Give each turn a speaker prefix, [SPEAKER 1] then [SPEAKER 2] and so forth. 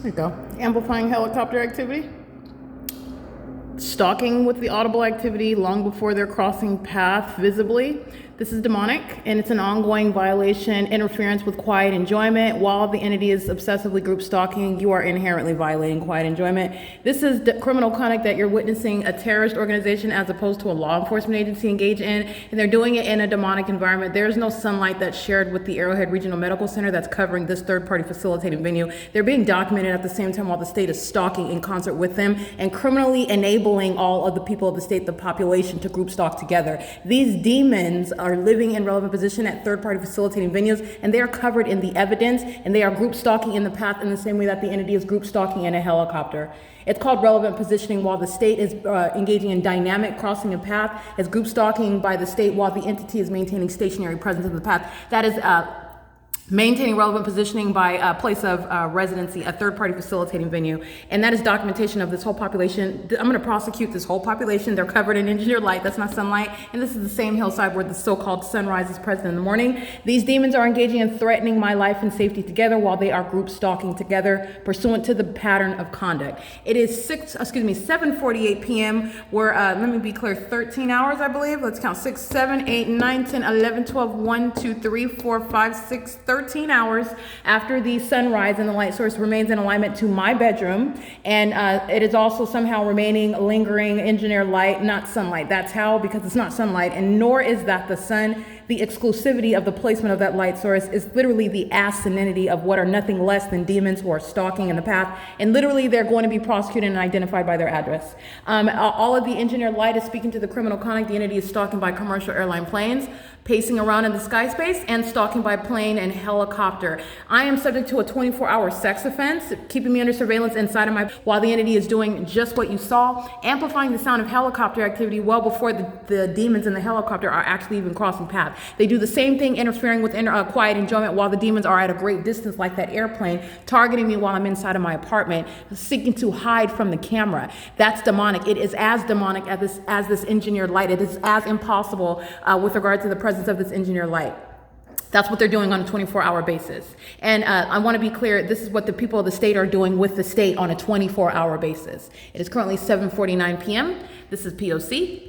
[SPEAKER 1] There you go. Amplifying helicopter activity. Stalking with the audible activity long before they're crossing path visibly. This is demonic, and it's an ongoing violation, interference with quiet enjoyment. While the entity is obsessively group stalking, you are inherently violating quiet enjoyment. This is the criminal conduct that you're witnessing a terrorist organization as opposed to a law enforcement agency engage in, and they're doing it in a demonic environment. There's no sunlight that's shared with the Arrowhead Regional Medical Center that's covering this third-party facilitating venue. They're being documented at the same time while the state is stalking in concert with them and criminally enabling all of the people of the state, the population, to group stalk together. These demons are living in relevant position at third-party facilitating venues, and they are covered in the evidence, and they are group stalking in the path in the same way that the entity is group stalking in a helicopter. It's called relevant positioning while the state is engaging in dynamic crossing a path. It's group stalking by the state while the entity is maintaining stationary presence in the path. That is maintaining relevant positioning by place of residency, a third-party facilitating venue. And that is documentation of this whole population. I'm gonna prosecute this whole population. They're covered in engineered light. That's not sunlight. And this is the same hillside where the so-called sunrise is present in the morning. These demons are engaging in threatening my life and safety together while they are group stalking together pursuant to the pattern of conduct. It is 7:48 p.m. We're, let me be clear, 13 hours, I believe. Let's count 6, 7, 8, 9, 10, 11, 12, 1, 2, 3, 4, 5, 6, 13 hours after the sunrise, and the light source remains in alignment to my bedroom, and it is also somehow remaining lingering engineered light, not sunlight. That's how, because it's not sunlight, and nor is that the sun. The exclusivity of the placement of that light source is literally the asininity of what are nothing less than demons who are stalking in the path, and literally they're going to be prosecuted and identified by their address. All of the engineered light is speaking to the criminal conduct. The entity is stalking by commercial airline planes, pacing around in the sky space, and stalking by plane and helicopter. I am subject to a 24-hour sex offense, keeping me under surveillance inside of my, while the entity is doing just what you saw, amplifying the sound of helicopter activity well before the demons in the helicopter are actually even crossing paths. They do the same thing, interfering with quiet enjoyment while the demons are at a great distance like that airplane, targeting me while I'm inside of my apartment, seeking to hide from the camera. That's demonic. It is as demonic as this engineered light. It is as impossible with regard to the presence of this engineered light. That's what they're doing on a 24-hour basis. And I want to be clear, this is what the people of the state are doing with the state on a 24-hour basis. It is currently 7:49 p.m. This is P.O.C.